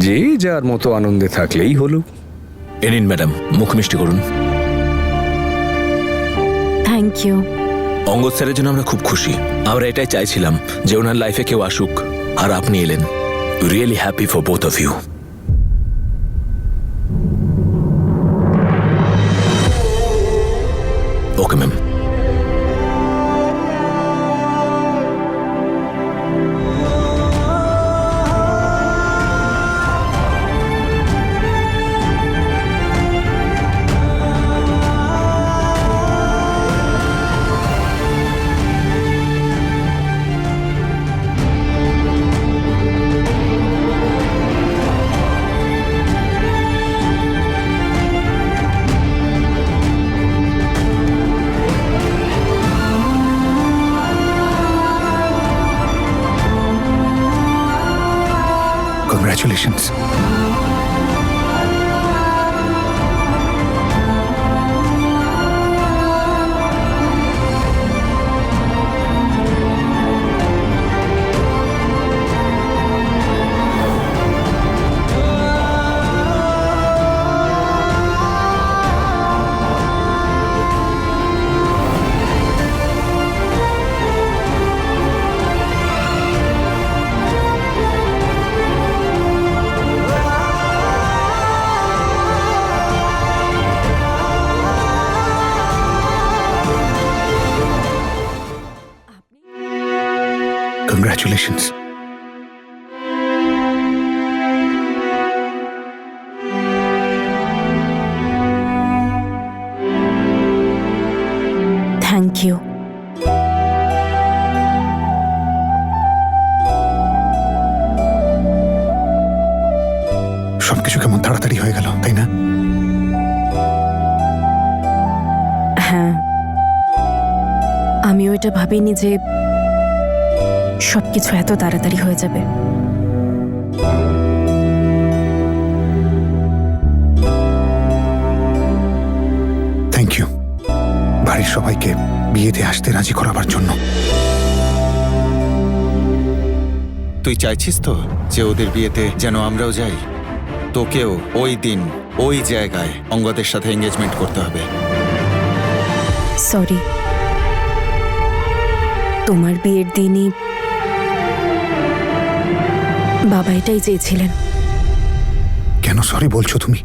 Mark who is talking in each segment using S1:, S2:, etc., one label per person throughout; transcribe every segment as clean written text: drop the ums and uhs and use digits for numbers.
S1: যে যার মতো আনন্দে থাকলেই হলো।
S2: এ নিন ম্যাডাম, মুখ মিষ্টি করুন।
S3: Thank you.
S2: অঙ্গদ স্যারের জন্য আমরা খুব খুশি। আমরা এটাই চাইছিলাম যে ওনার লাইফে কেউ আসুক, আর আপনি এলেন। Really happy for both of you. Okay ma'am.
S4: Congratulations. Congratulations.
S3: Thank you.
S4: সবকিছু কেমন তাড়াতাড়ি হয়ে গেল, তাই না?
S3: হ্যাঁ, আমিও এটা ভাবিনি যে সবকিছু এত তাড়াতাড়ি হয়ে যাবে।
S4: থ্যাংক ইউ বাড়ির সবাইকে বিয়েতে আসতে রাজি করাবার জন্য।
S5: তুই চাইছিস তো যে ওদের বিয়েতে যেন আমরাও যাই? তোকেও ওই দিন ওই জায়গায় অঙ্গদের সাথে এঙ্গেজমেন্ট করতে হবে।
S3: সরি, তোমার বিয়ের দিনই বাবা এটাই চেয়েছিলেন।
S4: কেন সরি বলছো তুমি?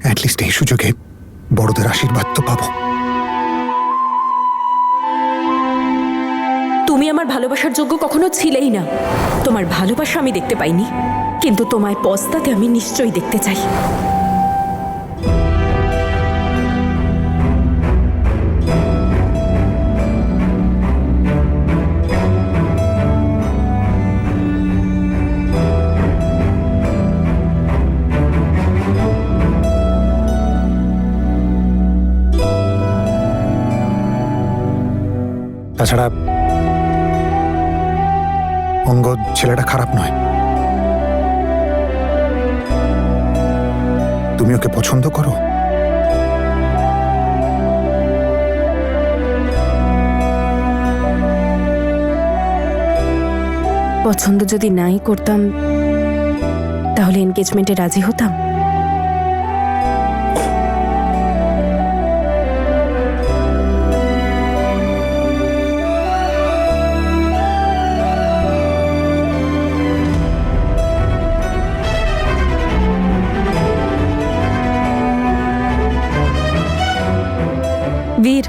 S4: অ্যাটলিস্ট এই সুযোগে বড়দের আশীর্বাদ তো পাবো।
S3: তুমি আমার ভালোবাসার যোগ্য কখনো ছিলেই না। তোমার ভালোবাসা আমি দেখতে পাইনি, কিন্তু তোমায় পস্তাতে আমি নিশ্চয়ই দেখতে চাই।
S4: তাছাড়া অঙ্গদ ছেলেটা খারাপ নয়। তুমি ওকে পছন্দ করো?
S3: পছন্দ যদি নাই করতাম তাহলে এনগেজমেন্টে রাজি হতাম। वीर,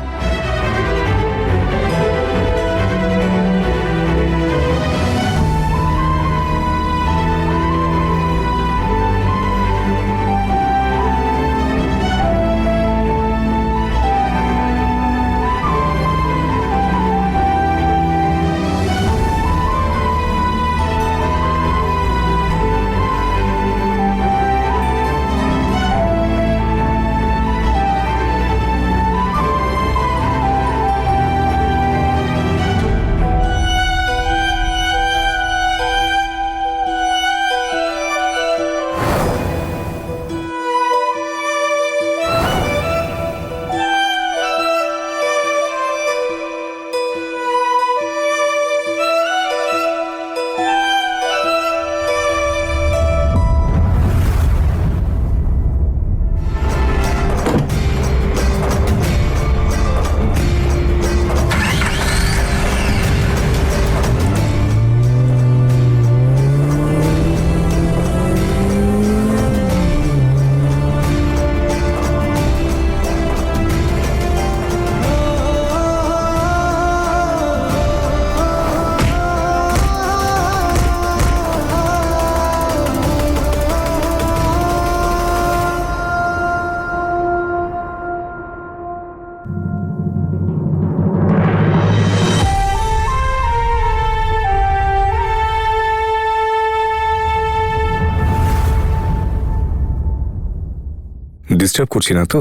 S1: ডিস্টার্ব করছি না তো?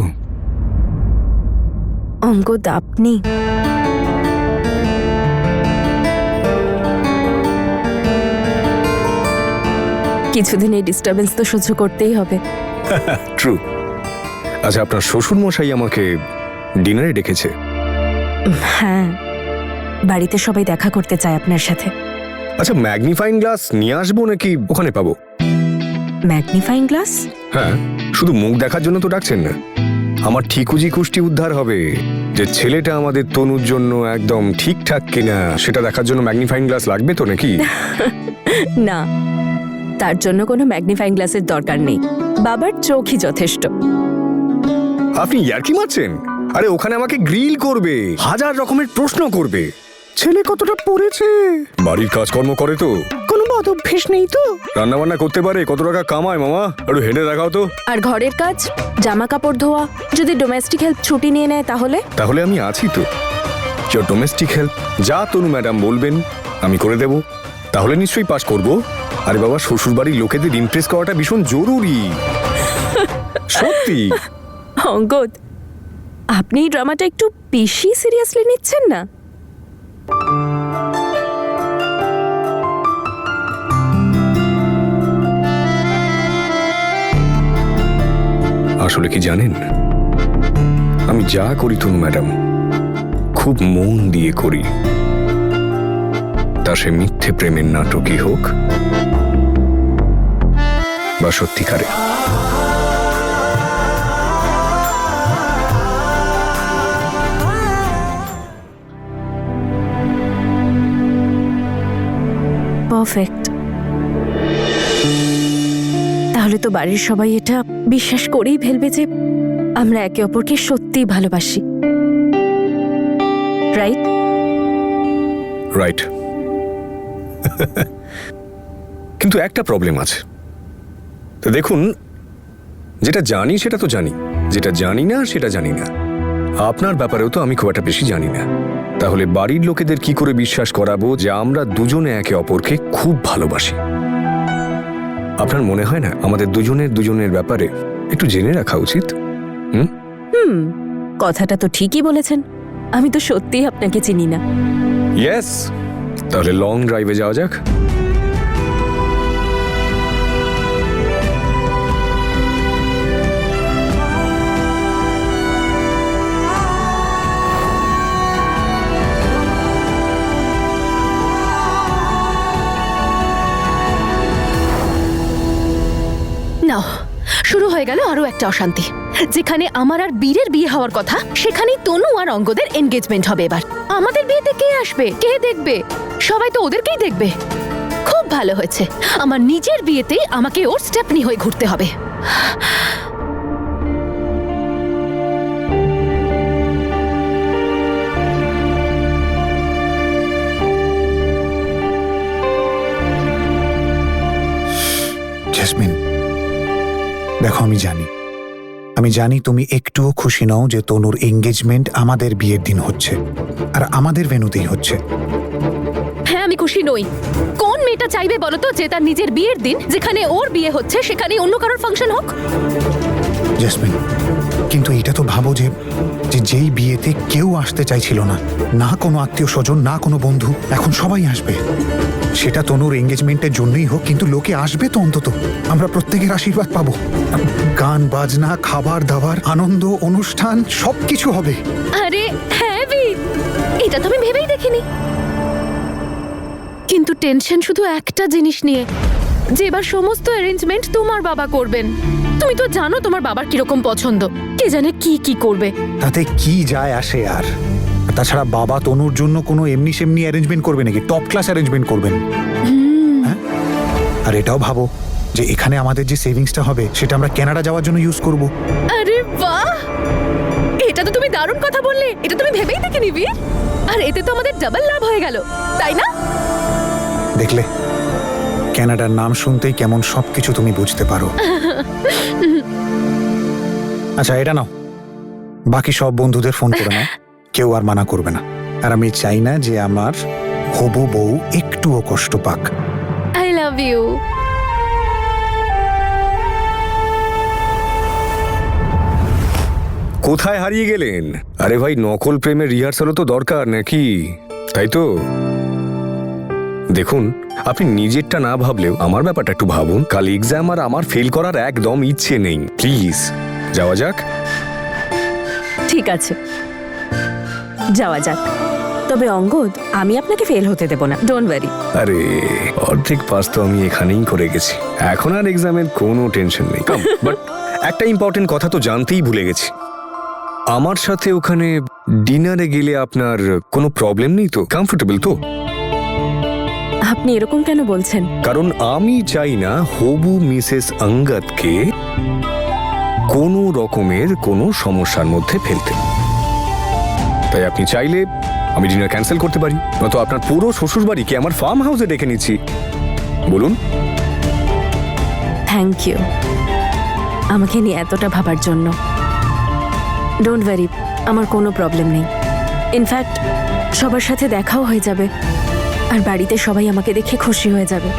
S3: অঙ্গদ, আপনি কিছুদিন এই ডিস্টারবেন্স তো সহ্য করতেই হবে।
S1: ট্রু। আচ্ছা, আপনার শ্বশুর মশাই আমাকে ডিনারে ডেকেছে।
S3: হ্যাঁ, বাড়িতে সবাই দেখা করতে চায় আপনার সাথে।
S1: আচ্ছা, ম্যাগনিফাইং গ্লাস নিয়ে আসবো নাকি ওখানে পাবো?
S3: Magnifying glass?
S1: হ্যাঁ, শুধু মুখ দেখার জন্য তো ডাকছেন না। আমার ঠিকুজি কুষ্টি উদ্ধার হবে যে ছেলেটা আমাদের তনুর জন্য একদম ঠিকঠাক কিনা সেটা দেখার জন্য ম্যাগনিফাইং গ্লাস লাগবে তো নাকি?
S3: না, তার জন্য কোনো ম্যাগনিফাইং গ্লাসের দরকার নেই, বাবার চোখই যথেষ্ট।
S1: আপনি ইয়ার্কি মারছেন? আরে ওখানে আমাকে গ্রিল করবে, হাজার রকমের প্রশ্ন করবে। ছেলে কতটা পড়েছে, বাড়ির কাজকর্ম করে তো, কোনো বদ অভ্যেস নেই তো, রান্না বান্না করতে পারে, কত টাকা কামায় মামা একটু হেঁটে দেখাও তো।
S3: আর ঘরের কাজ, জামা কাপড় ধোয়া, যদি ডোমেস্টিক হেল্প ছুটি নিয়ে নেয় তাহলে?
S1: তাহলে আমি আছি তো। ইয়োর ডোমেস্টিক হেল্প যা তনু ম্যাডাম বলবেন আমি করে দেব। তাহলে নিশ্চয়ই পাস করব। আরে বাবা, শ্বশুর বাড়ির লোকেদের ইমপ্রেস করাটা ভীষণ জরুরি। সত্যি।
S3: অঙ্গদ, আপনি এই ড্রামাটা একটু বেশি সিরিয়াসলি নিচ্ছেন না?
S1: আসলে কি জানেন, আমি যা করি তনু ম্যাডাম খুব মন দিয়ে করি। তা সে মিথ্যে প্রেমের নাটকই হোক বা সত্যিকারে।
S3: পারফেক্ট। তাহলে তো বাড়ির সবাই এটা বিশ্বাস করেই ফেলবে যে আমরা একে অপরকে সত্যিই ভালোবাসি, রাইট?
S1: রাইট। কিন্তু একটা প্রবলেম আছে। তো দেখুন, যেটা জানি সেটা তো জানি, যেটা জানি না সেটা জানি না। আপনার ব্যাপারেও তো আমি খুব একটা বেশি জানি না। তাহলে বাড়ির লোকেদের কি করে বিশ্বাস করাবো যে আমরা দুজনে একে অপরকে খুব ভালোবাসি? আপনার মনে হয় না আমাদের দুজনের ব্যাপারে একটু জেনে রাখা উচিত?
S3: কথাটা তো ঠিকই বলেছেন। আমি তো সত্যিই আপনাকে চিনি না।
S1: ইয়েস, তাহলে লং ড্রাইভে যাওয়া যাক।
S6: নাও, শুরু হয়ে গেল আরো একটা অশান্তি। যেখানে আমার আর বীরের বিয়ে হওয়ার কথা, সেখানেই তনু আর অঙ্গদের এনগেজমেন্ট হবে। এবার আমাদের বিয়েতে কে আসবে, কে দেখবে? সবাই তো ওদেরকেই দেখবে। খুব ভালো হয়েছে, আমার নিজের বিয়েতেই আমাকে ওর স্টেপনি হয়ে ঘুরতে হবে।
S4: জেসমিন, দেখো, আমি জানি তুমি একটুও খুশি নও যে তনুর এঙ্গেজমেন্ট আমাদের বিয়ের দিন হচ্ছে, আর আমাদের ভেন্যুতেই হচ্ছে।
S6: হ্যাঁ, আমি খুশি নই। কোন মেয়েটা চাইবে বলো তো যে তার নিজের বিয়ের দিন, যেখানে ওর বিয়ে হচ্ছে, সেখানে অন্য কারোর ফাংশন হোক?
S4: জেসমিন, কিন্তু এটা তো ভাবো যে যেই বিয়েতে কেউ আসতে চাইছিল না, না কোনো আত্মীয় স্বজন, না কোনো বন্ধু, এখন সবাই আসবে। সেটা তনুর এঙ্গেজমেন্টের জন্যই হোক, কিন্তু লোকে আসবে তো অন্তত। আমরা প্রত্যেকের আশীর্বাদ পাবো। গান বাজনা, খাবার দাবার, আনন্দ, অনুষ্ঠান সবকিছু হবে।
S6: আরে হ্যাঁ বীর, এটা তো আমি ভেবেই দেখিনি। কিন্তু টেনশন শুধু একটা জিনিস নিয়ে, যে এবার সমস্ত অ্যারেঞ্জমেন্ট তোমার বাবা করবেন। তুমি তো জানো তোমার বাবার কিরকম পছন্দ, কে জানে কি কি করবে।
S4: তাতে কি যায় আসে আর? তাছাড়া বাবা তনুর জন্য কোনো এমনি সেমনি অ্যারেঞ্জমেন্ট করবে নাকি? টপ ক্লাস অ্যারেঞ্জমেন্ট করবেন। হ্যাঁ, আর এটাও ভাবো যে এখানে আমাদের যে সেভিংসটা হবে সেটা আমরা কানাডা যাওয়ার জন্য ইউজ করব।
S6: আরে বাহ, এটা তো তুমি দারুণ কথা বললে। এটা তুমি ভেবেই দেখিনি বীর। আর এতে তো আমাদের ডাবল লাভ হয়ে গেল, তাই না?
S4: দেখলে, কানাডার নাম শুনতেই কেমন সবকিছু তুমি বুঝতে পারো। আচ্ছা, এটা নাও, বাকি সব বন্ধুদের ফোন করে নাও, কেউ আর মানা করবে না। আর আমি চাই না যে আমার হবু বউ একটুও কষ্ট পাক।
S6: I love you.
S1: কোথায় হারিয়ে গেলেন? আরে ভাই, নকল প্রেমের রিহার্সালও তো দরকার নাকি, তাই তো? দেখুন, আপনি নিজেরটা না ভাবলেও আমার ব্যাপারটা একটু ভাবুন। কাল এক্সাম আর আমার ফেল করার একদম ইচ্ছে নেই। প্লিজ যাওয়া যাক।
S3: ঠিক আছে, যাওয়া যাক। তবে অঙ্গদ, আমি আপনাকে ফেল হতে দেব না, ডোন্ট ওয়ারি।
S1: আরে অর্ধেক পাস তো আমি এখানেই করে গেছি, এখন আর এক্সামের কোনো টেনশন নেই। বাট একটা ইম্পর্টেন্ট কথা তো জানতেই ভুলে গেছি। আমার সাথে ওখানে ডিনারে গেলে আপনার কোনো প্রবলেম নেই তো? কমফোর্টেবল তো?
S3: আপনি এরকম কেন বলছেন?
S1: কারণ আমি চাই না হবু মিসেস অঙ্গদকে কোনো রকমের কোনো সমস্যার মধ্যে ফেলতে। তাই আপনি চাইলে আমি ডিনার ক্যান্সেল করতে পারি, নয়তো আপনার পুরো শ্বশুর বাড়িকে আমার ফার্ম হাউসে ডেকে নিচ্ছি। বলুন।
S3: থ্যাংক ইউ আমাকে নিয়ে এতটা ভাবার জন্য। ডোন্ট ওয়ারি, আমার কোনো প্রবলেম নেই। ইনফ্যাক্ট সবার সাথে দেখাও হয়ে যাবে, আর বাড়িতে সবাই আমাকে দেখে খুশি হয়ে যাবে,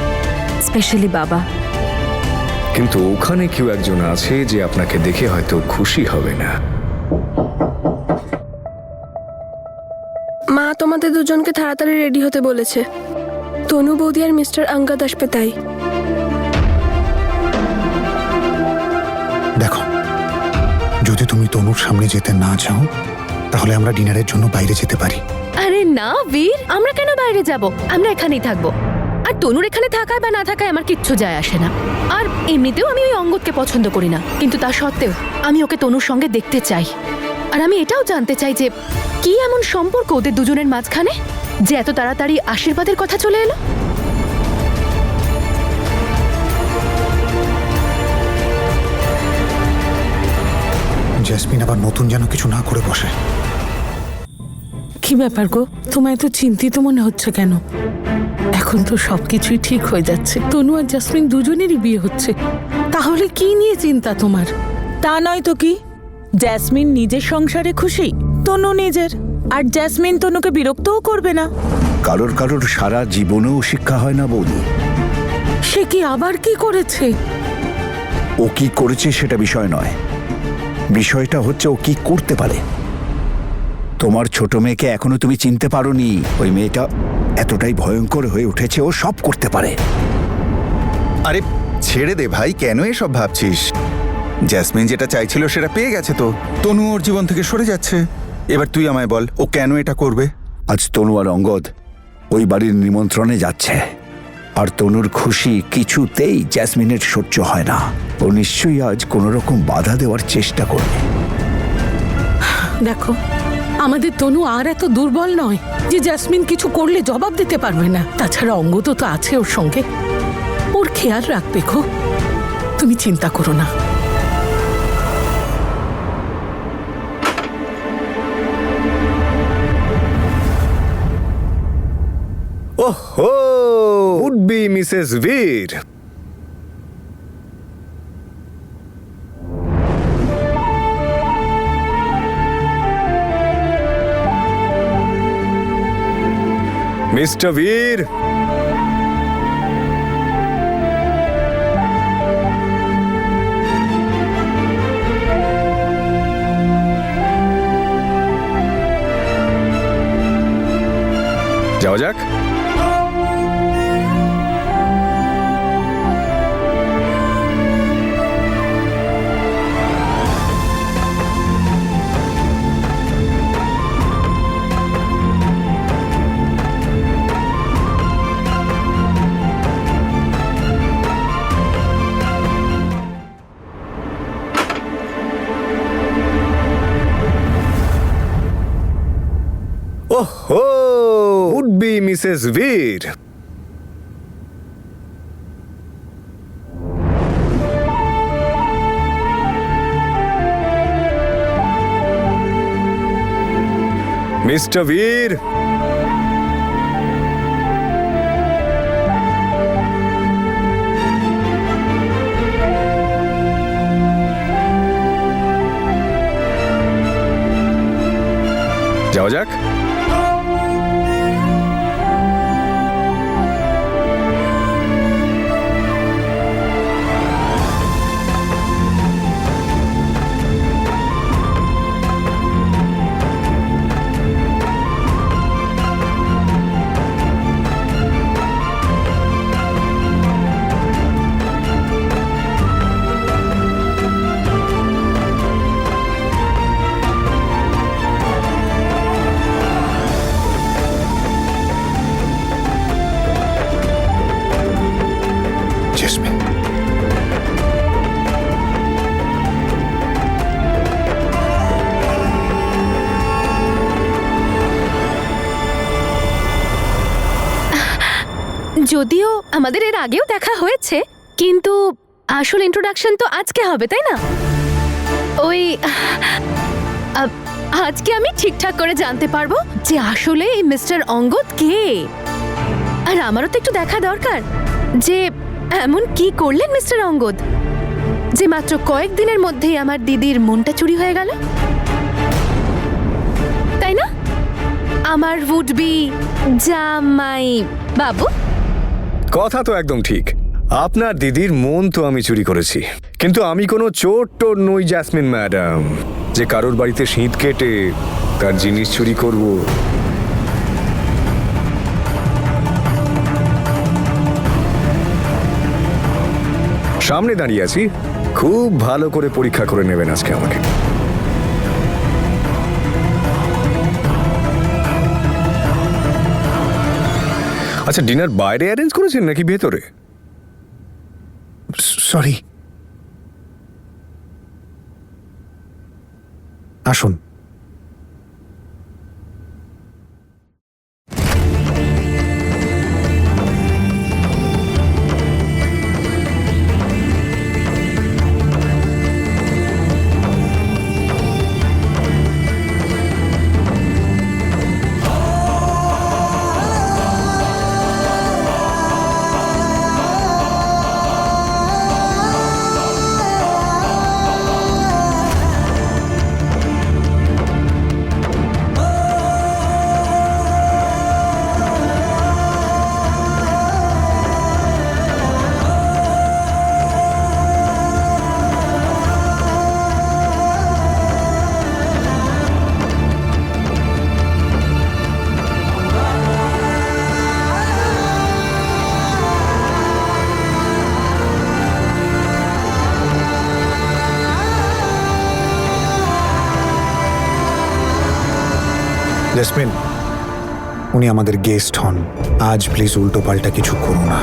S3: স্পেশালি বাবা।
S1: কিন্তু ওখানে কেউ একজন আছে যে আপনাকে দেখে হয়তো খুশি হবে না।
S7: মা তোমাদের দুজনকে তাড়াতাড়ি রেডি হতে বলেছে। তনু বৌদি আর মিস্টার অঙ্গদ আসবে তাই।
S4: দেখো, যদি তুমি তনুর সামনে যেতে না চাও তাহলে আমরা ডিনারের জন্য বাইরে যেতে পারি।
S6: আরে না বীর, আমরা কেন বাইরে যাব? আমরা এখানেই থাকবো। আর তনুর এখানে থাকায় বা না থাকায় আমার কিচ্ছু যায় আসে না। আর এমনিতেও আমি ওই অঙ্গদকে পছন্দ করি না, কিন্তু তা সত্ত্বেও আমি ওকে তনুর সঙ্গে দেখতে চাই। আর আমি এটাও জানতে চাই যে কি এমন সম্পর্ক ওদের দুজনের মাঝখানে যে এত তাড়াতাড়ি আশীর্বাদের কথা চলে এলো।
S4: জেসমিন আবার নতুন যেন কিছু না করে বসে।
S8: কি ব্যাপার গো, তোমায় তো চিন্তিত মনে হচ্ছে কেন? এখন তো সবকিছুই ঠিক হয়ে যাচ্ছে, তনু আর জাসমিন দুজনেরই বিয়ে হচ্ছে, তাহলে কি নিয়ে চিন্তা তোমার?
S9: তা নয় তো কি, জ্যাসমিন নিজের সংসারে খুশি, তনু নিজের। আর জ্যাসমিন তনুকে বিরক্তও করবে না।
S10: কারোর কারোর সারা জীবনেও শিক্ষা হয় না বৌদি।
S8: সে কি আবার কি করেছে?
S10: ও কি করেছে সেটা বিষয় নয়, বিষয়টা হচ্ছে ও কি করতে পারে। তোমার ছোট মেয়েকে এখনো তুমি চিনতে পারোনি। ওই মেয়েটা এতটাই ভয়ঙ্কর হয়ে উঠেছে, ও সব করতে পারে।
S5: আরে ছেড়ে দে ভাই, কেন এসব ভাবছিস? জ্যাসমিন যেটা চাইছিল সেটা পেয়ে গেছে তো। তনু ওর জীবন থেকে সরে যাচ্ছে। এবার তুই আমায় বল, ও কেন এটা করবে?
S10: আজ তনু আর অঙ্গদ ওই বাড়ির নিমন্ত্রণে যাচ্ছে, আর তনুর খুশি কিছুতেই জ্যাসমিনের সহ্য হয় না। ও নিশ্চয়ই আজ কোনো রকম বাধা দেওয়ার চেষ্টা করবে।
S8: দেখো, আমাদের তনু আর এত দুর্বল নয় যে জাসমিন কিছু করলে জবাব দিতে পারবে না। তাছাড়া অঙ্গদ তো আছে ওর সঙ্গে, ওর খেয়াল রাখবে। খো, তুমি চিন্তা করো না।
S1: ওহো, উড বি মিসেস বীর। মিস্টার বীর, যাওয়া যাক। ওহো, উড বি মিসেস বীর। মিস্টার বীর, যাওয়া যাক।
S6: যদিও আমাদের এর আগেও দেখা হয়েছে, কিন্তু আসল ইন্ট্রোডাকশন তো আজকে হবে, তাই না? ওই আজকে আমি ঠিকঠাক করে জানতে পারবো যে আসলে এই মিস্টার অঙ্গদ কে। আর আমারও তো একটু দেখা দরকার যে এমন কি করলেন মিস্টার অঙ্গদ যে মাত্র কয়েকদিনের মধ্যেই আমার দিদির মনটা চুরি হয়ে গেল, তাই না আমার উড বি জামাই বাবু?
S1: কথা তো একদম ঠিক। আপনার দিদির মন তো আমি চুরি করেছি, কিন্তু আমি কোনো চোর টোর নই জ্যাসমিন ম্যাডাম যে কারোর বাড়িতে শীত কেটে তার জিনিস চুরি করব। সামনে দাঁড়িয়ে আছি, খুব ভালো করে পরীক্ষা করে নেবেন আজকে আমাকে। আচ্ছা, ডিনার বাইরে অ্যারেঞ্জ করেছেন নাকি ভেতরে?
S4: সরি, আসুন। জেসমিন, উনি আমাদের গেস্ট হন। আজ প্লিজ উল্টো পাল্টা কিছু করো না।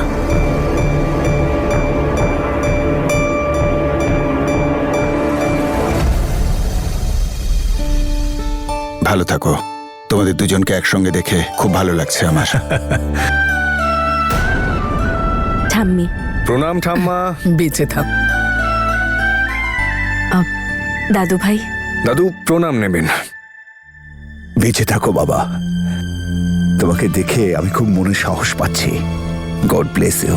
S5: ভালো থাকো। তোমাদের দুজনকে একসঙ্গে দেখে খুব ভালো লাগছে আমার।
S3: ঠাম্মি,
S1: প্রণাম ঠাম্মা।
S8: বেঁচে থাক।
S3: দাদু ভাই।
S1: দাদু প্রণাম নেবেন।
S10: বেঁচে থাকো বাবা, তোমাকে দেখে আমি খুব মনে সাহস পাচ্ছি। God bless you.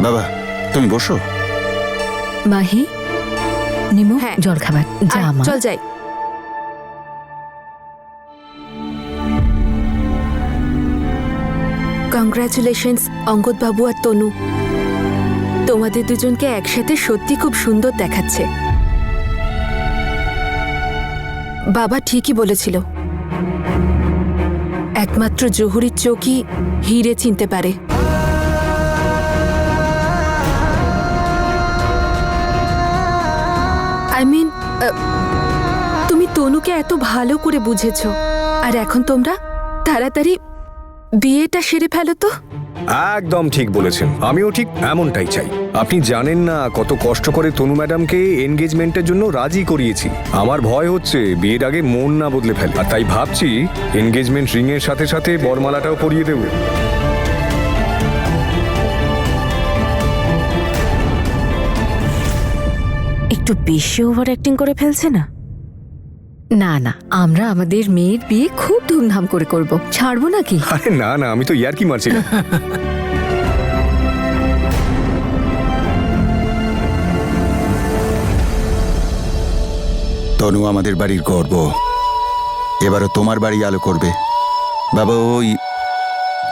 S5: বাবা তুমি বসো।
S6: মাহি, নিমু জল খাবার যা মা।
S3: চল যাই। কংগ্রাচুলেশনস অঙ্গদ বাবু আর তনু, তোমাদের দুজনকে একসাথে সত্যি খুব সুন্দর দেখাচ্ছে। বাবা ঠিকই বলেছিল, একমাত্র জহুরির চোখই হিরে চিনতে পারে। আই মিন, তুমি তনুকে এত ভালো করে বুঝেছো, আর এখন তোমরা তাড়াতাড়ি বিয়েটা সেরে ফেলো তো।
S1: একদম ঠিক বলেছেন, আমিও ঠিক এমনটাই চাই। আপনি জানেন না কত কষ্ট করে তনু ম্যাডামকে এনগেজমেন্টের জন্য রাজি করিয়েছি। আমার ভয় হচ্ছে বিয়ের আগে মন না বদলে ফেলে, আর তাই ভাবছি এনগেজমেন্ট রিং এর সাথে সাথে বরমালাটাও পরিয়ে দেব।
S3: একটু বেশি ওভার অ্যাক্টিং করে ফেলছে না?
S6: না না, আমরা আমাদের মেয়ের বিয়ে খুব ধুমধাম করে করব, ছাড়বো নাকি?
S1: আরে না না, আমি তো ইয়ার্কি মারছিলাম।
S5: তনু আমাদের বাড়ির গর্ব, এবারও তোমার বাড়ি আলো করবে। বাবা, ওই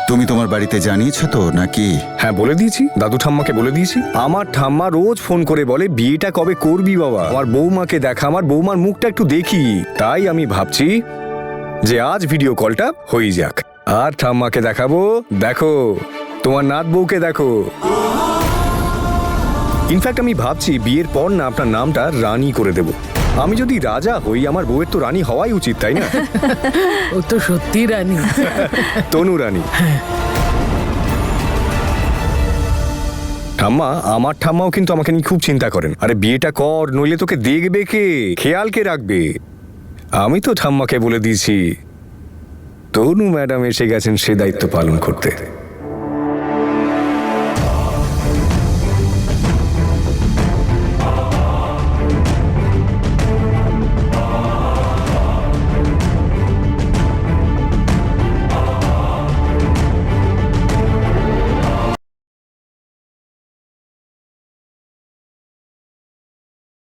S5: তুমি তোমার বাড়িতে জানিয়েছো তো নাকি?
S1: হ্যাঁ বলে দিয়েছি, দাদু ঠাম্মাকে বলে দিয়েছি। আমার ঠাম্মা রোজ ফোন করে বলে বিয়েটা কবে করবি বাবা, আমার বৌমাকে দেখা, আমার বৌমার মুখটা একটু দেখি। তাই আমি ভাবছি যে আজ ভিডিও কলটা হয়ে যাক, আর ঠাম্মাকে দেখাবো, দেখো তোমার নাত বউকে দেখো। ইনফ্যাক্ট আমি ভাবছি বিয়ের পর না আপনার নামটা রানী করে দেব। আমি যদি রাজা হই, আমার বউয়ের তো রানী হওয়াই উচিত, তাই না?
S8: ও তো সত্যি রানী।
S1: তনু রানী। ঠাম্মা, আমার ঠাম্মাও কিন্তু আমাকে নিয়ে খুব চিন্তা করেন। আরে বিয়েটা কর, নইলে তোকে দেখবে কে, খেয়াল কে রাখবে? আমি তো ঠাম্মাকে বলে দিয়েছি তনু ম্যাডাম এসে গেছেন সে দায়িত্ব পালন করতে।